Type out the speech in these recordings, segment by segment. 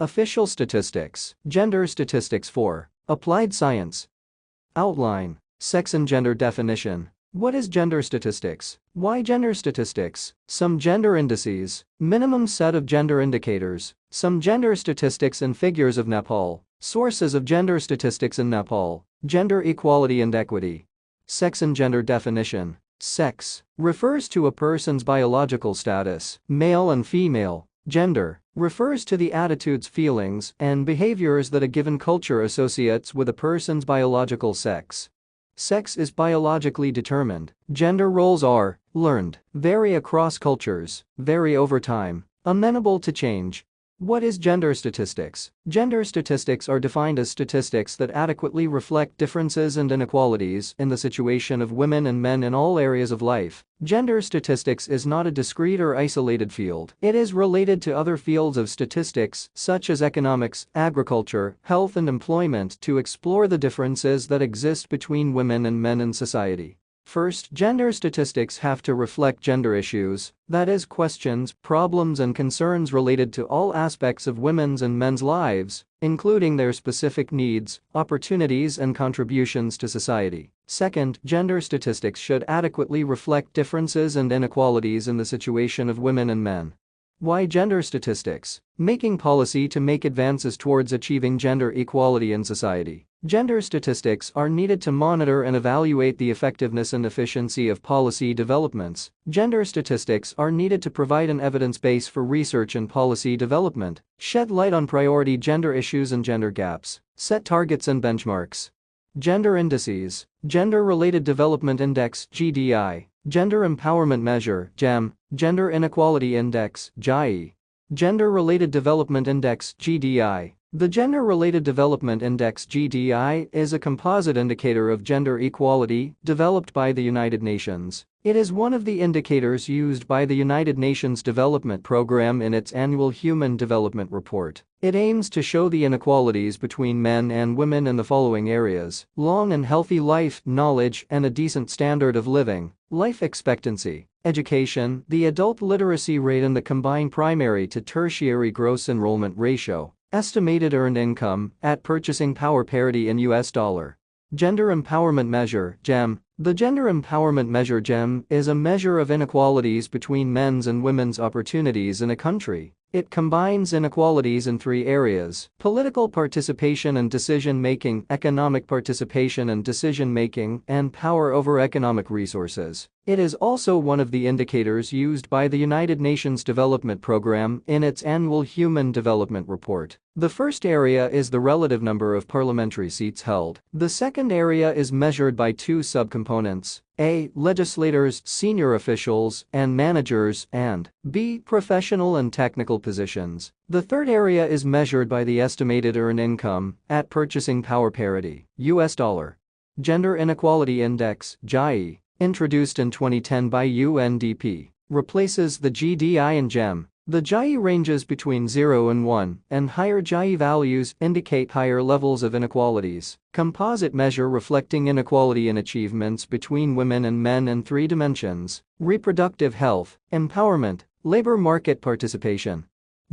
Official statistics. Gender statistics. 4. Applied science. Outline. Sex and gender definition. What is gender statistics? Why gender statistics? Some gender indices. Minimum set of gender indicators. Some gender statistics and figures of Nepal. Sources of gender statistics in Nepal. Gender equality and equity. Sex and gender definition. Sex refers to a person's biological status, male and female. Gender refers to the attitudes, feelings, and behaviors that a given culture associates with a person's biological sex. Sex is biologically determined. Gender roles are learned, vary across cultures, vary over time, amenable to change. What is gender statistics? Gender statistics are defined as statistics that adequately reflect differences and inequalities in the situation of women and men in all areas of life. Gender statistics is not a discrete or isolated field. It is related to other fields of statistics, such as economics, agriculture, health, and employment, to explore the differences that exist between women and men in society. First, gender statistics have to reflect gender issues, that is, questions, problems, and concerns related to all aspects of women's and men's lives, including their specific needs, opportunities, and contributions to society. Second, gender statistics should adequately reflect differences and inequalities in the situation of women and men. Why gender statistics? Making policy to make advances towards achieving gender equality in society. Gender statistics are needed to monitor and evaluate the effectiveness and efficiency of policy developments. Gender statistics are needed to provide an evidence base for research and policy development, shed light on priority gender issues and gender gaps, set targets and benchmarks. Gender indices. Gender-Related Development Index (GDI), Gender Empowerment Measure (GEM), Gender Inequality Index (GIE). Gender-Related Development Index (GDI). The Gender-Related Development Index (GDI) is a composite indicator of gender equality developed by the United Nations. It is one of the indicators used by the United Nations Development Programme in its annual Human Development Report. It aims to show the inequalities between men and women in the following areas: long and healthy life, knowledge, and a decent standard of living, life expectancy, education, the adult literacy rate, and the combined primary to tertiary gross enrollment ratio, estimated earned income, at purchasing power parity in US dollar. Gender Empowerment Measure (GEM). The Gender Empowerment Measure (GEM) is a measure of inequalities between men's and women's opportunities in a country. It combines inequalities in 3 areas: political participation and decision-making, economic participation and decision-making, and power over economic resources. It is also one of the indicators used by the United Nations Development Programme in its annual Human Development Report. The first area is the relative number of parliamentary seats held. The second area is measured by 2 subcomponents: A. Legislators, senior officials, and managers, and B. Professional and technical positions. The third area is measured by the estimated earned income, at purchasing power parity, US dollar. Gender Inequality Index (GIE), introduced in 2010 by UNDP, replaces the GDI and GEM. The GIE ranges between 0 and 1, and higher GIE values indicate higher levels of inequalities. Composite measure reflecting inequality in achievements between women and men in 3 dimensions: reproductive health, empowerment, labor market participation.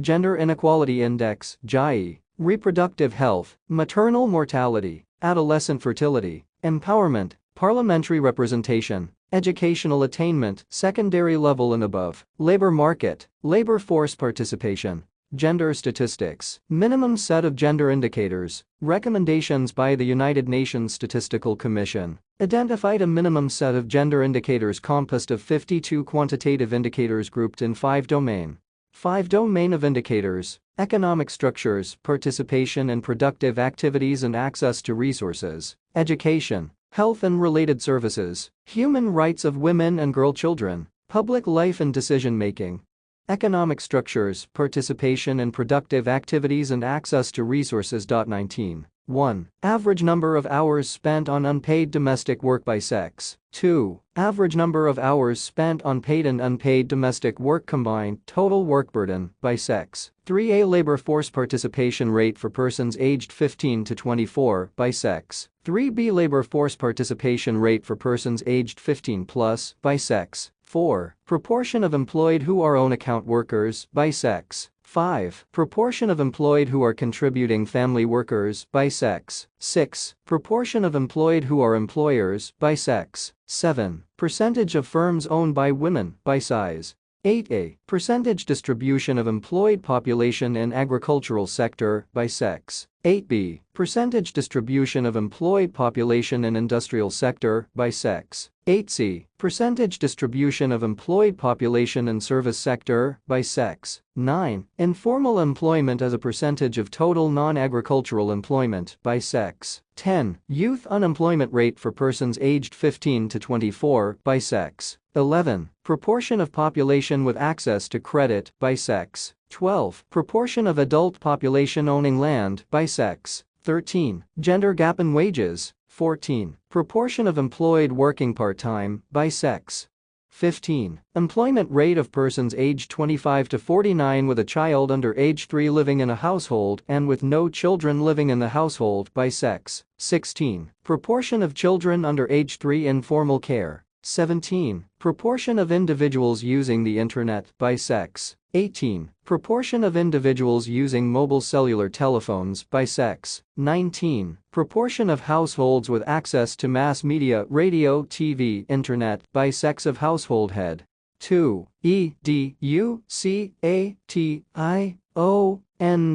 Gender Inequality Index (GIE), reproductive health, maternal mortality, adolescent fertility, empowerment, parliamentary representation, educational attainment, secondary level and above, labor market, labor force participation. Gender statistics. Minimum set of gender indicators. Recommendations by the United Nations Statistical Commission identified a minimum set of gender indicators composed of 52 quantitative indicators grouped in 5 domain. 5 domain of indicators: economic structures, participation in productive activities and access to resources, education, health and related services, human rights of women and girl children, public life and decision-making. Economic structures, participation in productive activities and access to resources. 19. 1. Average number of hours spent on unpaid domestic work by sex. 2. Average number of hours spent on paid and unpaid domestic work combined, total work burden, by sex. 3. A labor force participation rate for persons aged 15 to 24, by sex. 3. Labor force participation rate for persons aged 15 plus, by sex. 4. Proportion of employed who are own account workers, by sex. 5. Proportion of employed who are contributing family workers by sex. 6. Proportion of employed who are employers by sex. 7. Percentage of firms owned by women by size. 8a. Percentage distribution of employed population in agricultural sector by sex. 8b. Percentage distribution of employed population in industrial sector by sex. 8c. Percentage distribution of employed population in service sector by sex. 9. Informal employment as a percentage of total non-agricultural employment by sex. 10. Youth unemployment rate for persons aged 15 to 24 by sex. 11. Proportion of population with access to credit by sex. 12. Proportion of adult population owning land by sex. 13. Gender gap in wages. 14. Proportion of employed working part-time by sex. 15. Employment rate of persons aged 25 to 49 with a child under age 3 living in a household and with no children living in the household by sex. 16. Proportion of children under age 3 in formal care. 17. Proportion of individuals using the internet by sex. 18. Proportion of individuals using mobile cellular telephones by sex. 19. Proportion of households with access to mass media, radio, TV, internet by sex of household head. 2. Education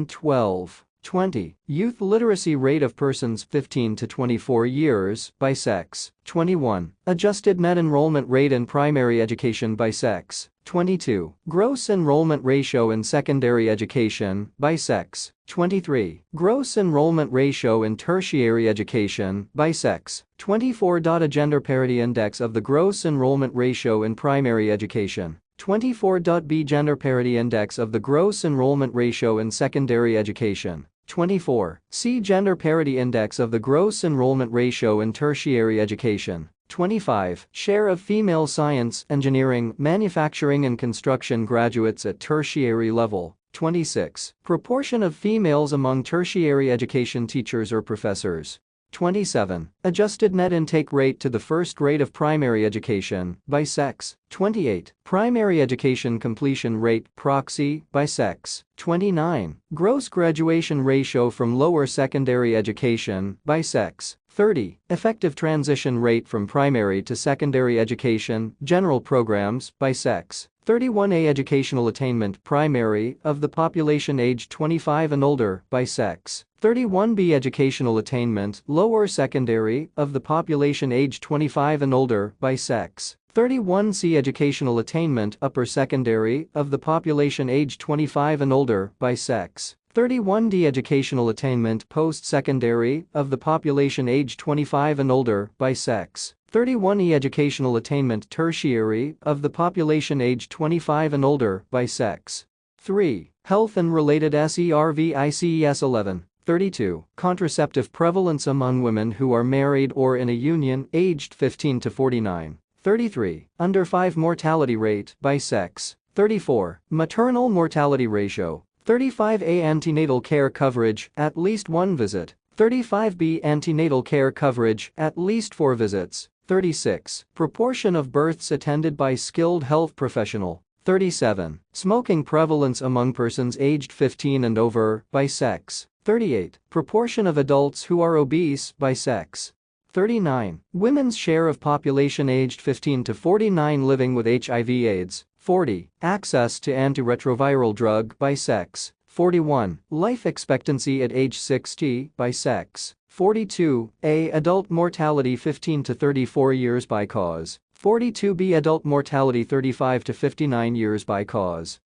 12. 20. Youth literacy rate of persons 15 to 24 years by sex. 21. Adjusted net enrollment rate in primary education by sex. 22. Gross enrollment ratio in secondary education by sex. 23. Gross enrollment ratio in tertiary education by sex. 24. A gender parity index of the gross enrollment ratio in primary education. 24.b Gender parity index of the gross enrollment ratio in secondary education. 24. C Gender parity index of the gross enrollment ratio in tertiary education. 25. Share of female science, engineering, manufacturing and construction graduates at tertiary level. 26. Proportion of females among tertiary education teachers or professors. 27. Adjusted net intake rate to the first grade of primary education by sex. 28. Primary education completion rate proxy by sex. 29. Gross graduation ratio from lower secondary education by sex. 30. Effective transition rate from primary to secondary education, general programs by sex. 31a Educational attainment primary of the population aged 25 and older by sex. 31b Educational attainment lower secondary of the population aged 25 and older by sex. 31c Educational attainment upper secondary of the population aged 25 and older by sex. 31d Educational attainment post-secondary of the population aged 25 and older by sex. 31e Educational attainment tertiary of the population aged 25 and older by sex. 3. Health and related SERVICES 11. 32. Contraceptive prevalence among women who are married or in a union aged 15 to 49. 33. Under 5 mortality rate by sex. 34. Maternal mortality ratio. 35a Antenatal care coverage at least 1 visit. 35b Antenatal care coverage at least 4 visits. 36. Proportion of births attended by skilled health professional. 37. Smoking prevalence among persons aged 15 and over by sex. 38. Proportion of adults who are obese by sex. 39. Women's share of population aged 15 to 49 living with HIV/AIDS. 40. Access to antiretroviral drug by sex. 41. Life expectancy at age 60 by sex. 42a Adult mortality 15 to 34 years by cause. 42b Adult mortality 35 to 59 years by cause.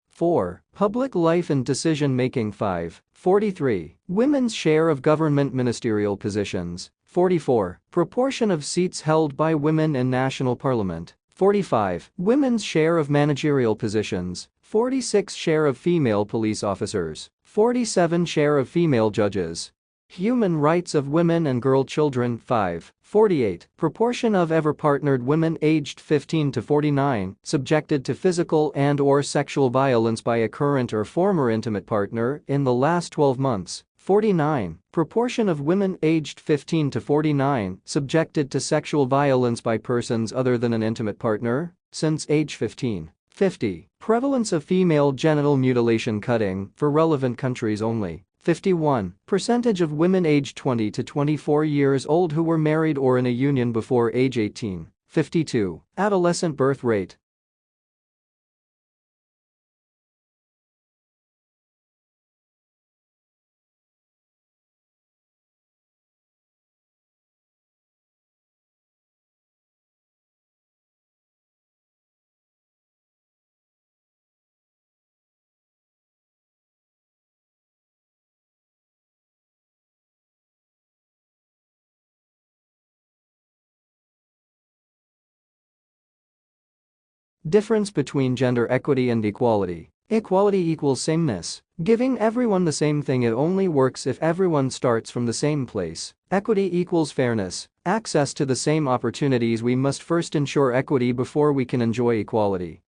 4. Public life and decision-making 5. 43. Women's share of government ministerial positions. 44. Proportion of seats held by women in national parliament. 45. Women's share of managerial positions. 46. Share of female police officers. 47. Share of female judges. Human rights of women and girl children 5. 48. Proportion of ever partnered women aged 15 to 49 subjected to physical and/or sexual violence by a current or former intimate partner in the last 12 months. 49. Proportion of women aged 15 to 49 subjected to sexual violence by persons other than an intimate partner since age 15. 50. Prevalence of female genital mutilation cutting for relevant countries only. 51. Percentage of women aged 20 to 24 years old who were married or in a union before age 18. 52. Adolescent birth rate. Difference between gender equity and equality. Equality equals sameness. Giving everyone the same thing. It only works if everyone starts from the same place. Equity equals fairness. Access to the same opportunities. We must first ensure equity before we can enjoy equality.